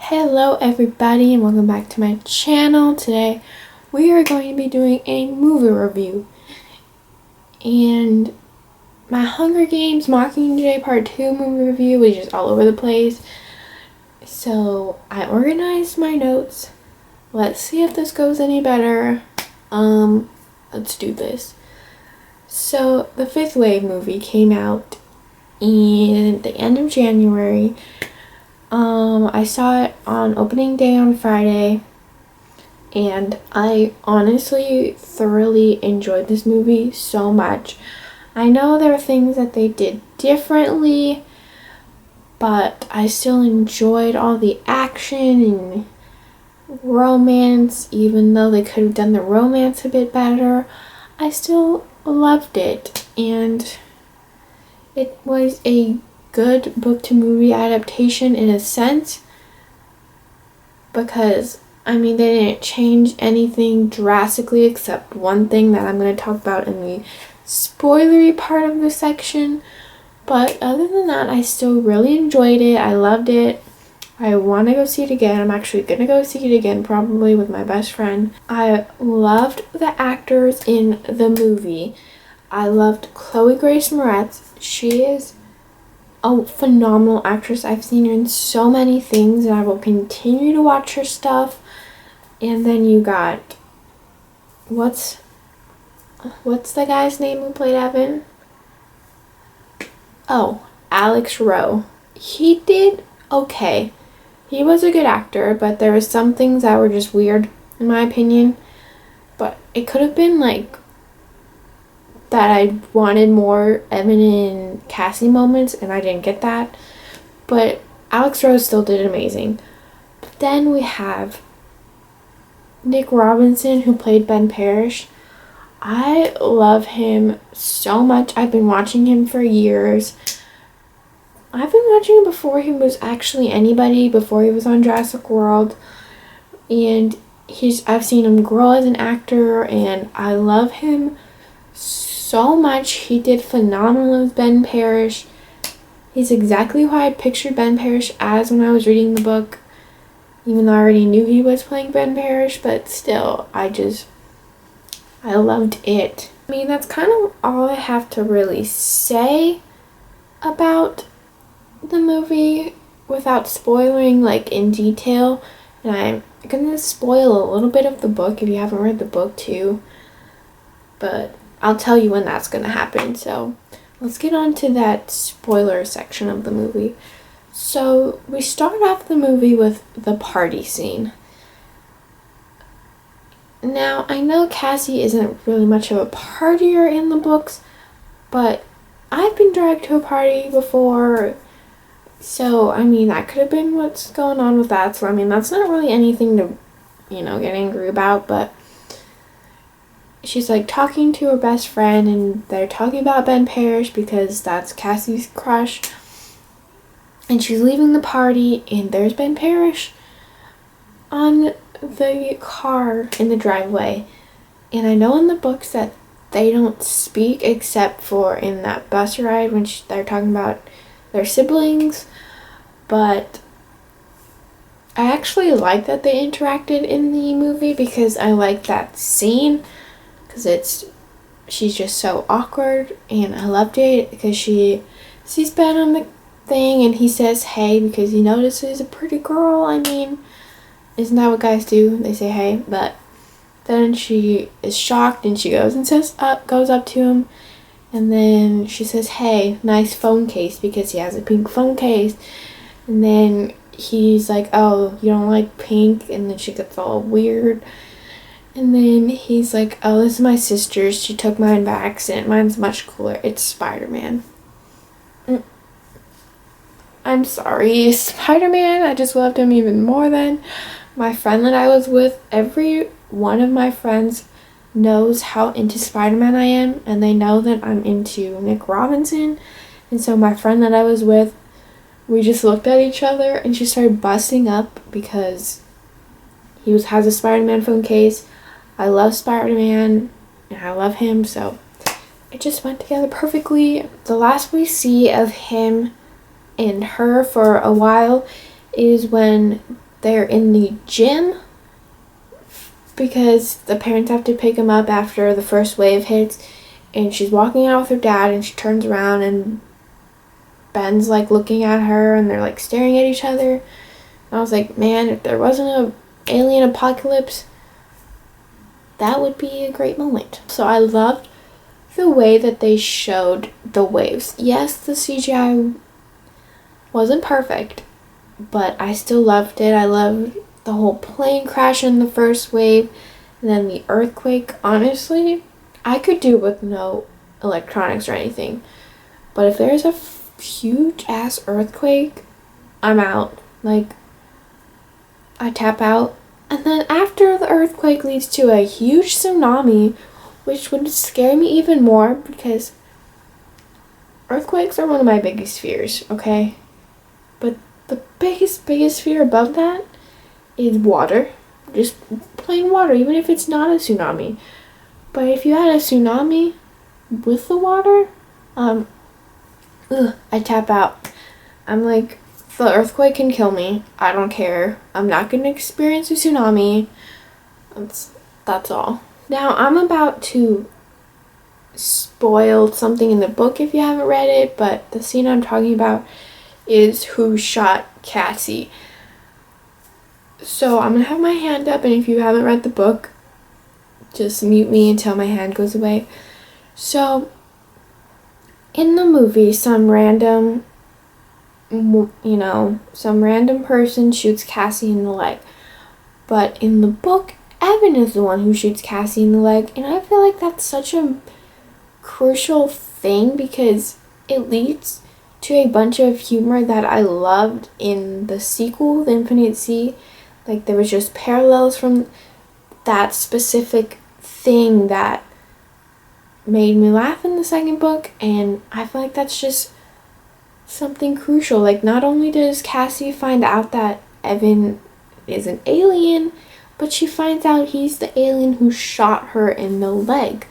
Hello everybody and welcome back to my channel. Today we are going to be doing a movie review. And my Hunger Games Mockingjay Part 2 movie review was just all over the place. So I organized my notes. Let's see if this goes any better. Let's do this. So the Fifth Wave movie came out in the end of January. I saw it on opening day on Friday, and I honestly thoroughly enjoyed this movie so much. I know there are things that they did differently, but I still enjoyed all the action and romance. Even though they could have done the romance a bit better, I still loved it, and it was a good book to movie adaptation in a sense, because they didn't change anything drastically except one thing that I'm going to talk about in the spoilery part of the section. But other than that, I still really enjoyed it. I loved it. I want to go see it again. I'm actually going to go see it again, probably with my best friend. I loved the actors in the movie. I loved Chloe Grace Moretz. She is a phenomenal actress. I've seen her in so many things and I will continue to watch her stuff. And then you got, what's the guy's name who played Evan? Oh, Alex Rowe. He did okay. He was a good actor, but there were some things that were just weird in my opinion. But it could have been like that I wanted more Evan and Cassie moments, and I didn't get that. But Alex Rose still did amazing. But then we have Nick Robinson, who played Ben Parrish. I love him so much. I've been watching him for years. I've been watching him before he was actually anybody, before he was on Jurassic World. And I've seen him grow as an actor, and I love him so much. He did phenomenal as Ben Parrish. He's exactly who I pictured Ben Parrish as when I was reading the book, even though I already knew he was playing Ben Parrish, but still, I loved it. That's kind of all I have to really say about the movie without spoiling like in detail. And I'm gonna spoil a little bit of the book if you haven't read the book too, but I'll tell you when that's gonna happen. So let's get on to that spoiler section of the movie. So we start off the movie with the party scene. Now, I know Cassie isn't really much of a partier in the books, but I've been dragged to a party before, so that could have been what's going on with that. So that's not really anything to get angry about. But she's like talking to her best friend, and they're talking about Ben Parrish because that's Cassie's crush. And she's leaving the party, and there's Ben Parrish on the car in the driveway. And I know in the books that they don't speak except for in that bus ride when they're talking about their siblings. But I actually like that they interacted in the movie, because I like that scene, because she's just so awkward, and I loved it because she sees Ben on the thing and he says hey because he notices a pretty girl. Isn't that what guys do? They say hey. But then she is shocked and she goes and goes up to him, and then she says hey, nice phone case, because he has a pink phone case. And then he's like, oh, you don't like pink? And then she gets all weird. And then he's like, oh, this is my sister's. She took mine by accident. Mine's much cooler. It's Spider-Man. I'm sorry, Spider-Man. I just loved him even more than my friend that I was with. Every one of my friends knows how into Spider-Man I am, and they know that I'm into Nick Robinson. And so my friend that I was with, we just looked at each other and she started busting up because he has a Spider-Man phone case. I love Spider-Man and I love him, so it just went together perfectly. The last we see of him and her for a while is when they're in the gym because the parents have to pick them up after the first wave hits, and she's walking out with her dad, and she turns around and Ben's like looking at her, and they're like staring at each other. And I was like, man, if there wasn't a alien apocalypse, that would be a great moment. So I loved the way that they showed the waves. Yes, the CGI wasn't perfect, but I still loved it. I loved the whole plane crash in the first wave, and then the earthquake. Honestly, I could do with no electronics or anything, but if there's a huge ass earthquake, I'm out. Like, I tap out. And then after the earthquake leads to a huge tsunami, which would scare me even more because earthquakes are one of my biggest fears, okay? But the biggest fear above that is water. Just plain water, even if it's not a tsunami. But if you had a tsunami with the water, I tap out. I'm like, the earthquake can kill me. I don't care. I'm not going to experience a tsunami. That's all. Now, I'm about to spoil something in the book if you haven't read it, but the scene I'm talking about is who shot Cassie. So I'm going to have my hand up, and if you haven't read the book, just mute me until my hand goes away. So, in the movie, some random person shoots Cassie in the leg. But in the book, Evan is the one who shoots Cassie in the leg, and I feel like that's such a crucial thing because it leads to a bunch of humor that I loved in the sequel, The Infinite Sea. Like, there was just parallels from that specific thing that made me laugh in the second book, and I feel like that's just something crucial. Like, not only does Cassie find out that Evan is an alien, but she finds out he's the alien who shot her in the leg.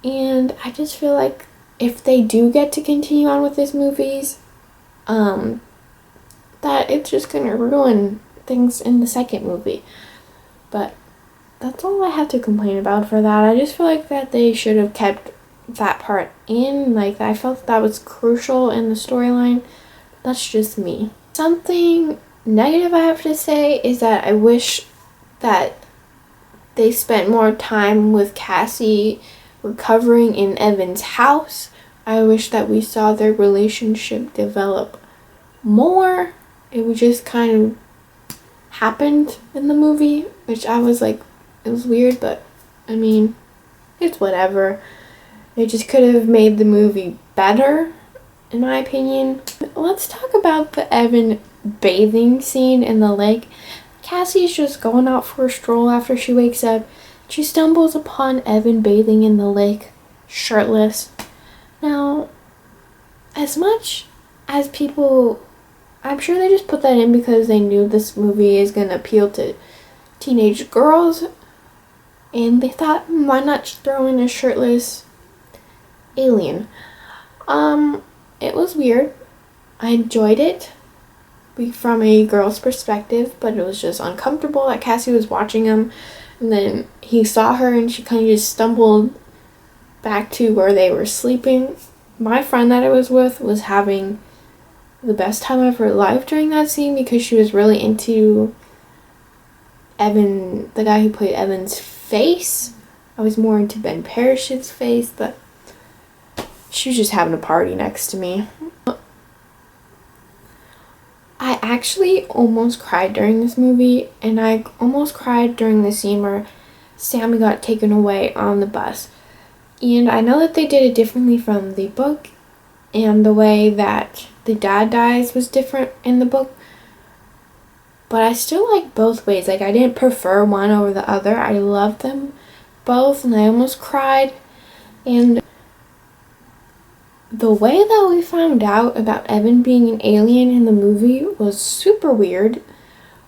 And I just feel like if they do get to continue on with these movies, that it's just gonna ruin things in the second movie. But that's all I have to complain about for that. I just feel like that they should have kept that part in. Like, I felt that was crucial in the storyline. That's just me. Something negative I have to say is that I wish that they spent more time with Cassie recovering in Evan's house. I wish that we saw their relationship develop more. It was just kind of happened in the movie, which I was like, it was weird, but I mean, it's whatever. It just could have made the movie better, in my opinion. Let's talk about the Evan bathing scene in the lake. Cassie's just going out for a stroll after she wakes up. She stumbles upon Evan bathing in the lake, shirtless. Now, as much as people, I'm sure they just put that in because they knew this movie is going to appeal to teenage girls, and they thought, why not just throw in a shirtless alien? It was weird. I enjoyed it from a girl's perspective, but it was just uncomfortable that Cassie was watching him, and then he saw her and she kind of just stumbled back to where they were sleeping. My friend that I was with was having the best time of her life during that scene because she was really into Evan, the guy who played Evan's face. I was more into Ben Parrish's face, but she was just having a party next to me. I actually almost cried during this movie, and I almost cried during the scene where Sammy got taken away on the bus. And I know that they did it differently from the book, and the way that the dad dies was different in the book. But I still like both ways. Like, I didn't prefer one over the other. I loved them both, and I almost cried. And the way that we found out about Evan being an alien in the movie was super weird.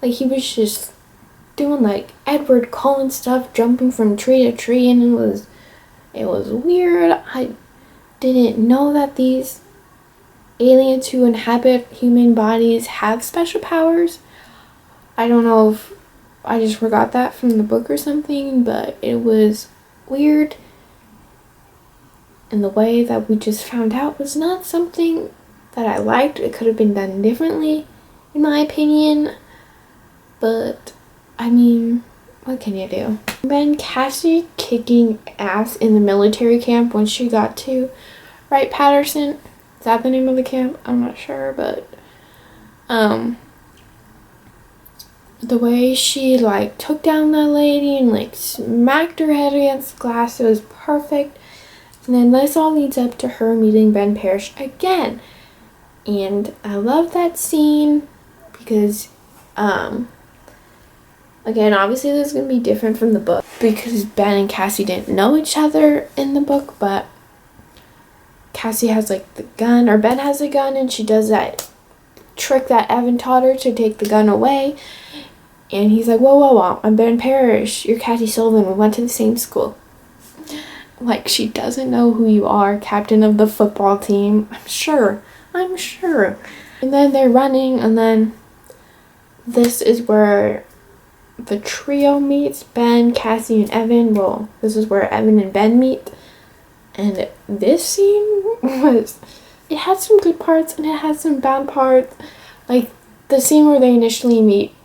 Like, he was just doing like Edward Cullen stuff, jumping from tree to tree, and it was weird. I didn't know that these aliens who inhabit human bodies have special powers. I don't know if I just forgot that from the book or something, but it was weird. And the way that we just found out was not something that I liked. It could have been done differently, in my opinion. But, I mean, what can you do? Then Cassie kicking ass in the military camp when she got to Wright-Patterson. Is that the name of the camp? I'm not sure, but the way she like took down that lady and like smacked her head against the glass, it was perfect. And then this all leads up to her meeting Ben Parrish again. And I love that scene because again, obviously this is going to be different from the book because Ben and Cassie didn't know each other in the book, but Cassie has like the gun, or Ben has a gun, and she does that trick that Evan taught her to take the gun away. And he's like, whoa, whoa, whoa, I'm Ben Parrish. You're Cassie Sullivan. We went to the same school. Like, she doesn't know who you are, captain of the football team. I'm sure. And then they're running, and then this is where the trio meets. Ben, Cassie, and Evan. Well, this is where Evan and Ben meet. And this scene it had some good parts and it had some bad parts. Like, the scene where they initially meet,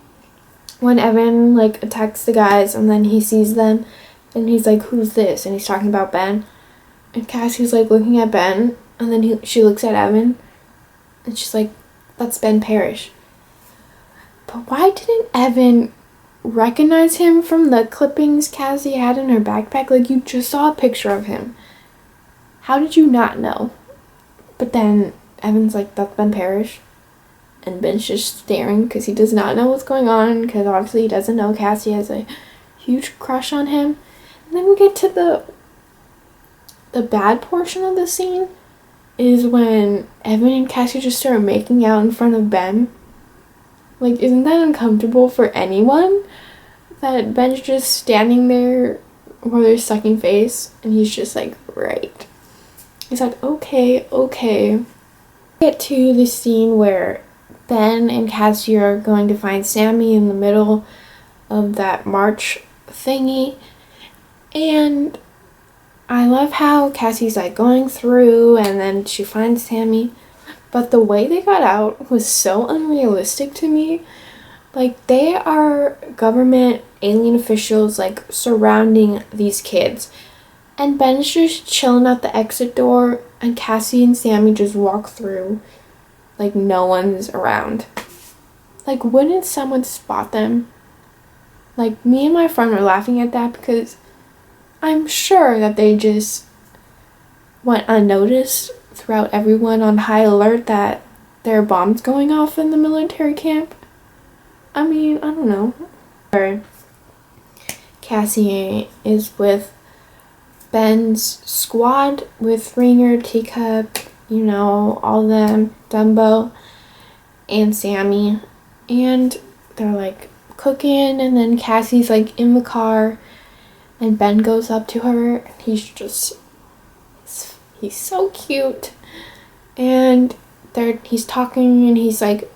when Evan, like, attacks the guys and then he sees them and he's like, who's this? And he's talking about Ben. And Cassie's, like, looking at Ben, and then she looks at Evan and she's like, that's Ben Parrish. But why didn't Evan recognize him from the clippings Cassie had in her backpack? Like, you just saw a picture of him. How did you not know? But then Evan's like, that's Ben Parrish. And Ben's just staring because he does not know what's going on, because obviously he doesn't know Cassie has a huge crush on him. And then we get to the bad portion of the scene is when Evan and Cassie just start making out in front of Ben. Like, isn't that uncomfortable for anyone? That Ben's just standing there where they're sucking face, and he's just like, right. He's like, okay. Get to the scene where Ben and Cassie are going to find Sammy in the middle of that march thingy. And I love how Cassie's like going through and then she finds Sammy. But the way they got out was so unrealistic to me. Like, they are government alien officials, like, surrounding these kids. And Ben's just chilling at the exit door, and Cassie and Sammy just walk through like no one's around. Like, wouldn't someone spot them? Like, me and my friend were laughing at that because I'm sure that they just went unnoticed throughout everyone on high alert that there are bombs going off in the military camp. I mean, I don't know. Or Cassie is with Ben's squad with Ringer, Teacup, you know, all them, Dumbo, and Sammy. And they're like cooking, and then Cassie's like in the car, and Ben goes up to her. He's so cute. And he's talking, and he's like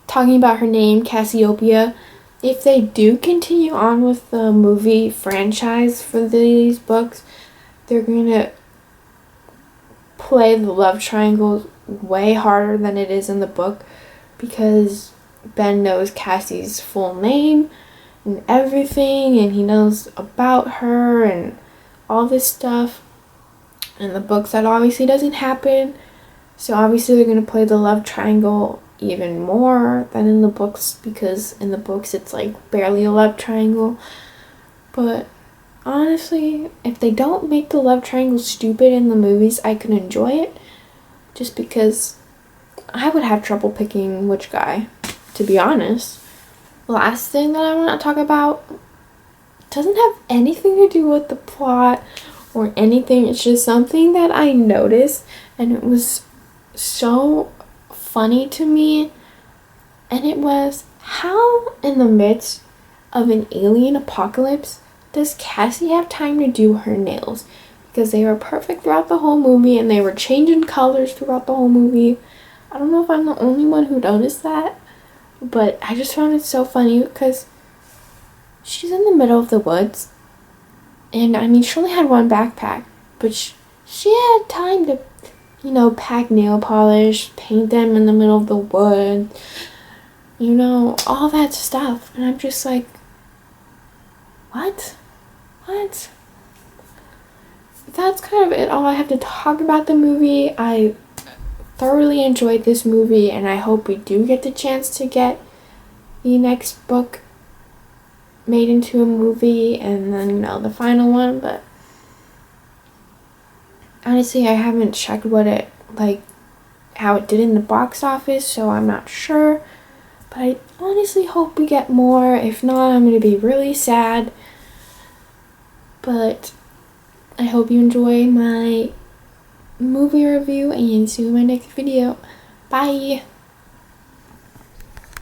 talking about her name, Cassiopeia. If they do continue on with the movie franchise for these books, they're going to play the love triangle way harder than it is in the book, because Ben knows Cassie's full name and everything, and he knows about her and all this stuff. In the books, that obviously doesn't happen. So obviously they're going to play the love triangle even more than in the books, because in the books it's like barely a love triangle. But honestly, if they don't make the love triangle stupid in the movies, I can enjoy it, just because I would have trouble picking which guy, to be honest. Last thing that I want to talk about doesn't have anything to do with the plot or anything. It's just something that I noticed, and it was so funny to me. And it was, how in the midst of an alien apocalypse does Cassie have time to do her nails? Because they were perfect throughout the whole movie, and they were changing colors throughout the whole movie. I don't know if I'm the only one who noticed that, But I just found it so funny because she's in the middle of the woods. And I mean, she only had one backpack, but she had time to, pack nail polish, paint them in the middle of the woods, all that stuff. And I'm just like, what? What? That's kind of it, all I have to talk about the movie. I thoroughly enjoyed this movie, and I hope we do get the chance to get the next book made into a movie, and then, the final one. But honestly, I haven't checked how it did in the box office, so I'm not sure. But I honestly hope we get more. If not, I'm going to be really sad. But I hope you enjoy my movie review, and see you in my next video. Bye!